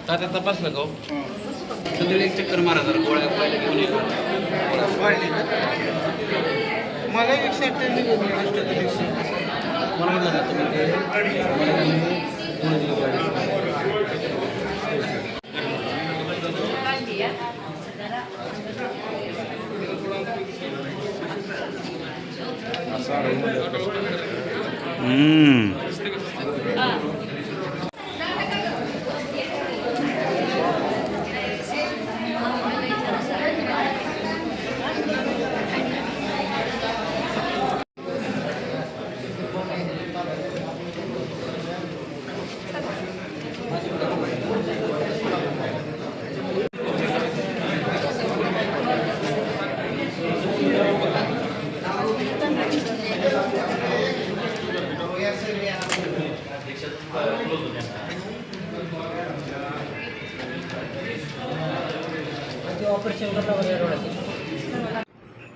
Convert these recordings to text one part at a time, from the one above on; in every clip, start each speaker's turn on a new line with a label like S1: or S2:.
S1: तात्या तपासलं का हो? सगळे एक चक्कर मारा जरा गोळ्या गोळ्या घेऊन ये.
S2: वाढली का? मला 198
S1: मला म्हटलं ना तुम्ही ते मला तुम्ही गोळी दिली गाडी.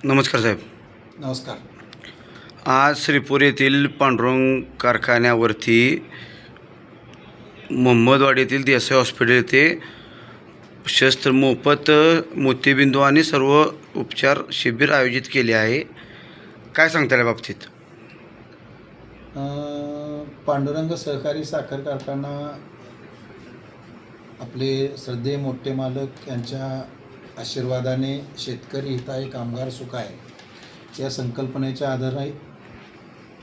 S1: नमस्कार साहेब.
S2: नमस्कार.
S1: आज श्रीपूर येथील पांडुरंग कारखान्यावरती मोहम्मदवाडी येथील देसाई हॉस्पिटल येथे शस्त्र मोफत मोतीबिंदू आणि सर्व उपचार शिबिर आयोजित केले आहे. काय सांगता या बाबतीत?
S2: पांडुरंग सहकारी साखर कारखाना आपले श्रद्धेय मोठे मालक यांच्या आशीर्वादाने शेतकरी हिताय कामगार सुखाय या संकल्पनेच्या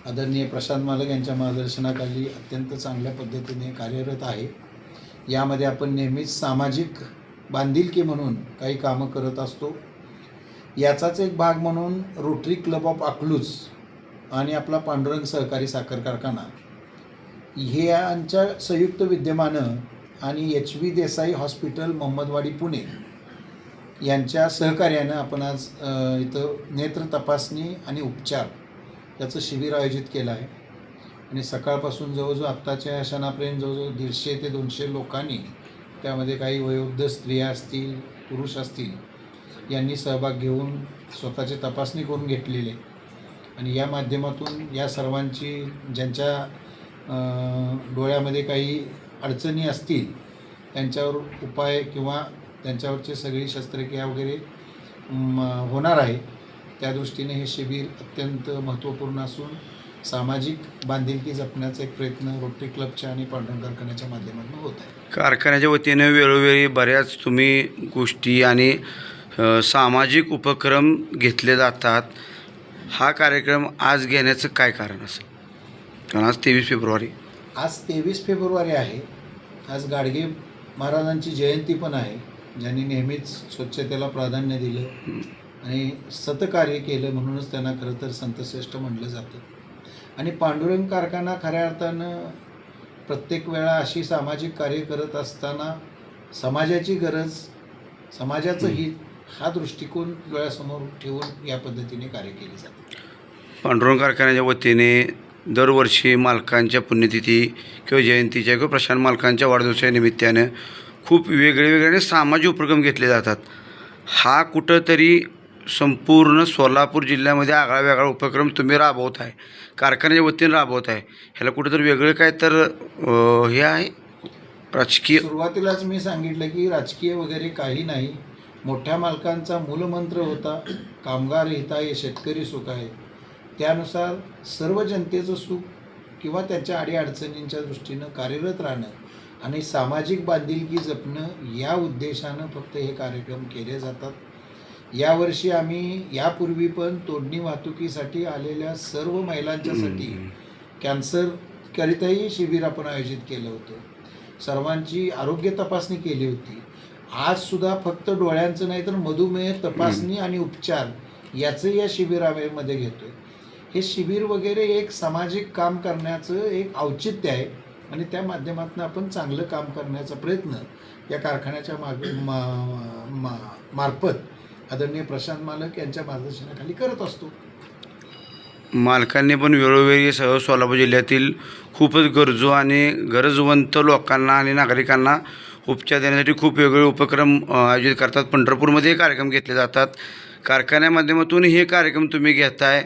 S2: आदरणीय प्रशांत मालक यांच्या मार्गदर्शनाखाली अत्यंत चांगल्या पद्धतीने कार्यरत आहे. यामध्ये आपण नेहमीच सामाजिक बांधिलकी म्हणून काही कामं करत असतो. याचाच एक भाग म्हणून रोटरी क्लब ऑफ अकलूज आणि आपला पांडुरंग सहकारी साखर कारखाना हे यांच्या संयुक्त विद्यमानं आणि HV देसाई हॉस्पिटल मोहम्मदवाडी पुणे यांच्या सहकार्यानं आपण आज इथं नेत्र तपासणी आणि उपचार याचं शिबिर आयोजित केलं आहे. आणि सकाळपासून जवळजवळ आत्ताच्या क्षणापर्यंत जवळजवळ 150 ते 200 लोकांनी, त्यामध्ये काही वयोवृद्ध स्त्रिया असतील, पुरुष असतील, यांनी सहभाग घेऊन स्वतःची तपासणी करून घेतलेली आहे. आणि या माध्यमातून या सर्वांची ज्यांच्या डोळ्यामध्ये काही अडचणी असतील त्यांच्यावर उपाय किंवा त्यांच्यावरची सगळी शस्त्रक्रिया वगैरे होणार आहे. त्या दृष्टीने हे शिबिर अत्यंत महत्त्वपूर्ण असून सामाजिक बांधिलकी जपण्याचा एक प्रयत्न रोटरी क्लबच्या आणि पांडुरंग कारखान्याच्या माध्यमातून होत आहे.
S1: कारखान्याच्या वतीने वेळोवेळी बऱ्याच तुम्ही गोष्टी आणि सामाजिक उपक्रम घेतले जातात. हा कार्यक्रम आज घेण्याचं काय कारण असेल? कारण आज 23 फेब्रुवारी.
S2: आज 23 फेब्रुवारी आहे. आज गाडगे महाराजांची जयंती पण आहे, ज्यांनी नेहमीच स्वच्छतेला प्राधान्य दिलं आणि सतकार्य केलं, म्हणूनच त्यांना खरं तर संतश्रेष्ठ म्हटलं जातं. आणि पांडुरंग कारखाना खऱ्या अर्थानं प्रत्येक वेळा अशी सामाजिक कार्य करत असताना समाजाची गरज, समाजाचं हित हा दृष्टिकोन डोळ्यासमोर ठेवून या पद्धतीने कार्य केले जाते.
S1: पांडुरंग कारखान्याच्या वतीने दरवर्षी मालकांच्या पुण्यतिथी किंवा जयंतीच्या किंवा प्रशांत मालकांच्या वाढदिवसाच्या निमित्तानं खूप वेगळे सामाजिक उपक्रम घेतले जातात. हा कुठंतरी संपूर्ण सोलापूर जिल्ह्यामध्ये आगळा वेगळा उपक्रम तुम्ही राबवत आहे, कारखान्याच्या वतीने राबवत आहे. ह्याला कुठंतरी वेगळं काय तर हे आहे राजकीय?
S2: सुरुवातीलाच मी सांगितलं की राजकीय वगैरे काही नाही. मोठ्या मालकांचा मूलमंत्र होता कामगार हिताय शेतकरी सुखाय. त्यानुसार सर्व जनतेचं सुख किंवा त्याच्या अडीअडचणींच्या दृष्टीनं कार्यरत राहणं आणि सामाजिक बांधिलकी जपणं या उद्देशानं फक्त हे कार्यक्रम केले जातात. यावर्षी आम्ही यापूर्वी पण तोडणी वाहतुकीसाठी आलेल्या सर्व महिलांच्यासाठी कॅन्सरकरिताही शिबिर आपण आयोजित केलं होतं. सर्वांची आरोग्य तपासणी केली होती. आजसुद्धा फक्त डोळ्यांचं नाही तर मधुमेह तपासणी आणि उपचार याचं या शिबिरामध्ये घेतो आहे. हे शिबिर वगैरे एक सामाजिक काम करण्याचं एक औचित्य आहे आणि त्या माध्यमातून आपण चांगलं काम करण्याचा प्रयत्न या कारखान्याच्या मार्फत आदरणीय प्रशांत मालक यांच्या मार्गदर्शनाखाली करत असतो.
S1: मालकांनी पण वेळोवेळी सोलापूर जिल्ह्यातील खूपच गरजू आणि गरजवंत लोकांना आणि नागरिकांना उपचार देण्यासाठी खूप वेगवेगळे उपक्रम आयोजित करतात. पंढरपूरमध्ये कार्यक्रम घेतले जातात. कारखान्या माध्यमातून हे कार्यक्रम तुम्ही घेताय.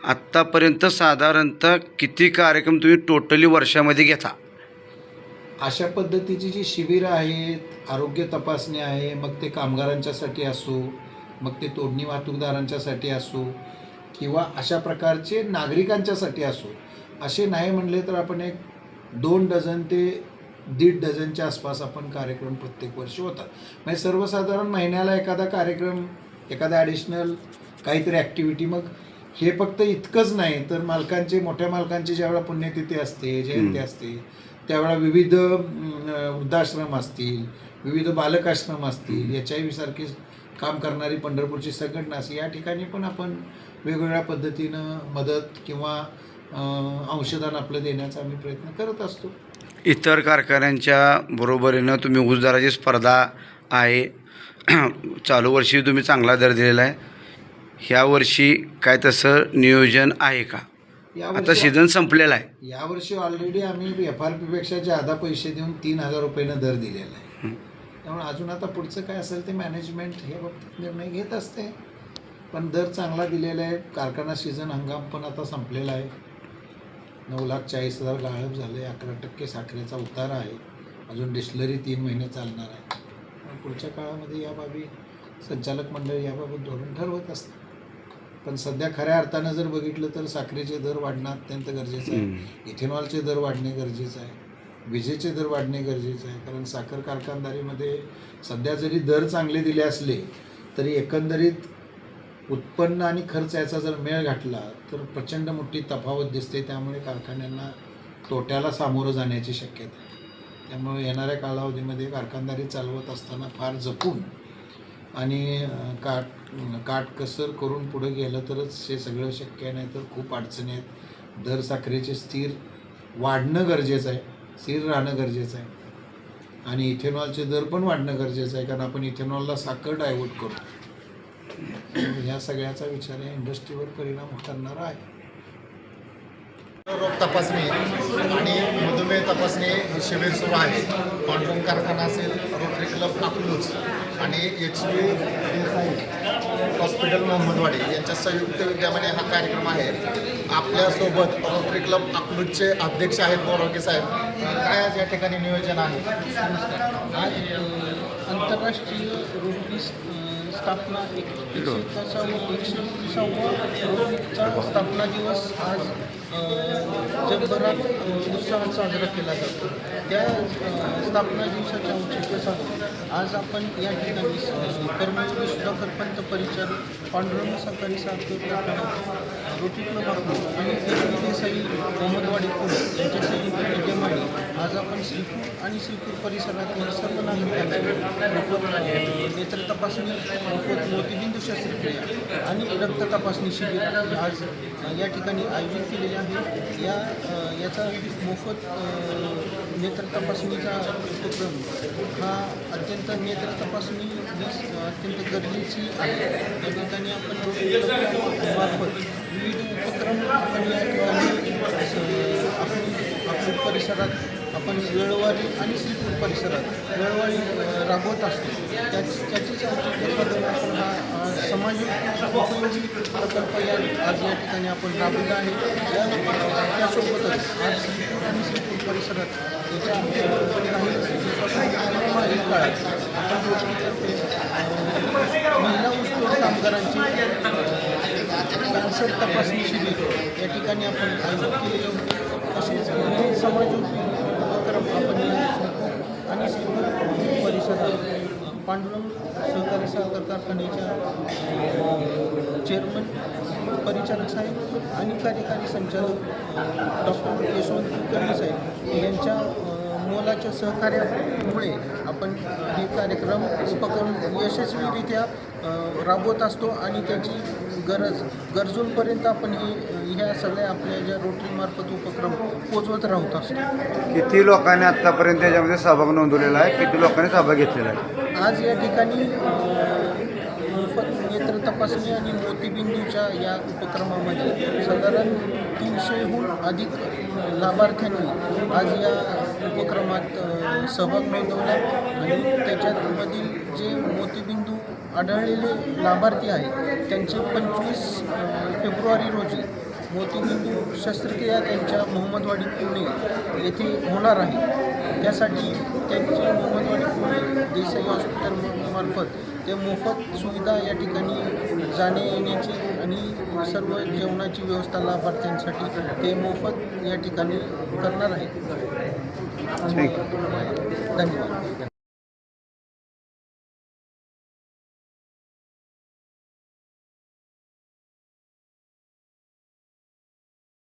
S1: आत्तापर्यंत साधारणतः किती कार्यक्रम तुम्ही टोटली वर्षामध्ये घेता?
S2: अशा पद्धतीची जी शिबिरं आहेत, आरोग्य तपासणी आहे, मग ते कामगारांच्यासाठी असो, मग ते तोडणी वाहतूकदारांच्यासाठी असो किंवा अशा प्रकारचे नागरिकांच्यासाठी असो, असे नाही म्हणले तर आपण एक 2 डझन ते 1.5 डझनच्या आसपास आपण कार्यक्रम प्रत्येक वर्षी होतात. म्हणजे सर्वसाधारण महिन्याला एखादा कार्यक्रम, एखादा ॲडिशनल काहीतरी ॲक्टिव्हिटी. मग हे फक्त इतकंच नाही तर मोठ्या मालकांची ज्यावेळेला पुण्यतिथी असते, जयंती असते, त्यावेळेला विविध वृद्धाश्रम असतील, विविध बालकाश्रम असतील, HIV सारखी काम करणारी पंढरपूरची संघटना असते, या ठिकाणी पण आपण वेगवेगळ्या पद्धतीनं मदत किंवा अंशदान आपलं देण्याचा आम्ही प्रयत्न करत असतो.
S1: इतर कारखान्यांच्या बरोबरीनं तुम्ही ऊस दराची स्पर्धा आहे. चालू वर्षी तुम्ही चांगला दर दिलेला आहे. ह्या वर्षी काय तसं नियोजन आहे का? आता सीझन संपलेला आहे.
S2: यावर्षी ऑलरेडी आम्ही FRP पेक्षा जादा पैसे देऊन 3,000 रुपयानं दर दिलेला आहे. त्यामुळे अजून आता पुढचं काय असेल ते मॅनेजमेंट हे बाबतीत निर्णय घेत असते. पण दर चांगला दिलेला आहे. कारखाना सीझन हंगाम पण आता संपलेला आहे. 9,40,000 गाळप झाले. 11% साखरेचा उतारा आहे. अजून डिस्टिलरी 3 महिने चालणार आहे. पुढच्या काळामध्ये या बाबी संचालक मंडळ याबाबत धोरण ठरवत असतात. पण सध्या खऱ्या अर्थानं जर बघितलं तर साखरेचे दर वाढणं अत्यंत गरजेचं आहे. इथेनॉलचे दर वाढणे गरजेचं आहे. विजेचे दर वाढणे गरजेचं आहे. कारण साखर कारखानदारीमध्ये सध्या जरी दर चांगले दिले असले तरी एकंदरीत उत्पन्न आणि खर्च याचा जर मेळ घातला तर प्रचंड मोठी तफावत दिसते. त्यामुळे कारखान्यांना तोट्याला सामोरं जाण्याची शक्यता आहे. त्यामुळे येणाऱ्या कालावधीमध्ये कारखानदारी चालवत असताना फार जपून आणि काटकसर करून पुढे गेलं तरच हे सगळं शक्य आहे. नाही तर खूप अडचणी आहेत. दर साखरेचे स्थिर वाढणं गरजेचं आहे, स्थिर राहणं गरजेचं आहे. आणि इथेनॉलचे दर पण वाढणं गरजेचं आहे, कारण आपण इथेनॉलला साखर डायव्हर्ट करतो. ह्या सगळ्याचा विचार या इंडस्ट्रीवर परिणाम करणारा आहे.
S3: रोग तपासणी आणि मधुमेह तपासणी हे शिबिर सुरू आहे. पांडुरंग कारखाना असेल, रोटरी क्लब अकलूज आणि HB हॉस्पिटल मोहम्मदवाडी यांच्या संयुक्त विद्यमाने हा कार्यक्रम आहे. आपल्यासोबत रोटरी क्लब अकलूजचे अध्यक्ष आहेत बोरवके साहेब. काय आज या ठिकाणी नियोजन आहे?
S4: आज आंतरराष्ट्रीय रोटरी स्थापना 130वा रोटरीचा स्थापना दिवस आज जगभरात उत्साहात साजरा केला जातो. त्या स्थापना दिवसाच्या औचित्यासाठी आज आपण या ठिकाणी कर्मयोगी सुधाकर पंत परिचारक पांडुरंग सहकारी साखर कारखाना रोटरी क्लब आणि HB देसाई मोहम्मदवाडी पुणे यांच्या संयुक्त विद्यमाने आज आपण श्रीपूर आणि श्रीपूर परिसरातील सर्व नागरिकांना नेत्र तपासणी, मोतीबिंदू शस्त्रक्रिया आणि रक्त तपासणी शिबिर आज या ठिकाणी आयोजित केलेले आहे. याचा मोफत नेत्र तपासणीचा उपक्रम हा अत्यंत नेत्र तपासणी अत्यंत गरजेची आहे. या ठिकाणी आपण मार्फत विविध उपक्रम आपण या ठिकाणी आपल्या परिसरात आपण वेळोवारी आणि श्रीपूर परिसरात वेळोवारी राबवत असतो. त्याचीच औचित्य साधून आपण हा समाजोपयोगी प्रकल्प आज या ठिकाणी आपण राबवला आहे. त्यासोबतच आज श्रीपूर आणि श्रीपूर परिसरात याच्या काही काळात आपण महिला ऊसतोड कामगारांची कॅन्सर तपासणी शिबिर या ठिकाणी आपण आयोजित केलेले होते. तसेच समाजोपयोगी उपक्रम आपण आणि श्रीपूर परिसरात पांडुरंग सहकारी साखर कारखान्याच्या चेअरमन परिचारक साहेब आणि कार्यकारी संचालक डॉक्टर यशवंत कुलकर्णी साहेब यांच्या मोलाच्या सहकार्यामुळे आपण हे उपक्रम यशस्वीरित्या राबवत असतो आणि त्याची गरजूंपर्यंत आपण ह्या सगळ्या आपल्या ज्या रोटरीमार्फत उपक्रम पोचवत राहत असतो.
S1: किती लोकांनी आत्तापर्यंत त्याच्यामध्ये सहभाग नोंदवलेला आहे? किती लोकांनी सहभाग घेतलेला आहे?
S4: आज या ठिकाणी मोफत नेत्र तपासणी आणि मोतीबिंदूच्या या उपक्रमामध्ये साधारण 300हून अधिक लाभार्थ्यांनी आज या उपक्रमात सहभाग नोंदवला आणि त्याच्यामधील जे मोतीबिंदू आढळलेले लाभार्थी आहेत त्यांचे 25 फेब्रुवारी रोजी मोतीबिंदू शस्त्रक्रिया त्यांच्या मोहम्मदवाडी पुणे येथे होणार आहे. त्यासाठी त्यांची मोहम्मदवाडी देसाई हॉस्पिटल मार्फत ते मोफत सुविधा या ठिकाणी जाणे येण्याची आणि सर्व जेवणाची व्यवस्था लाभार्थ्यांसाठी ते मोफत या ठिकाणी करणार आहेत.
S1: ठीक.
S4: धन्यवाद.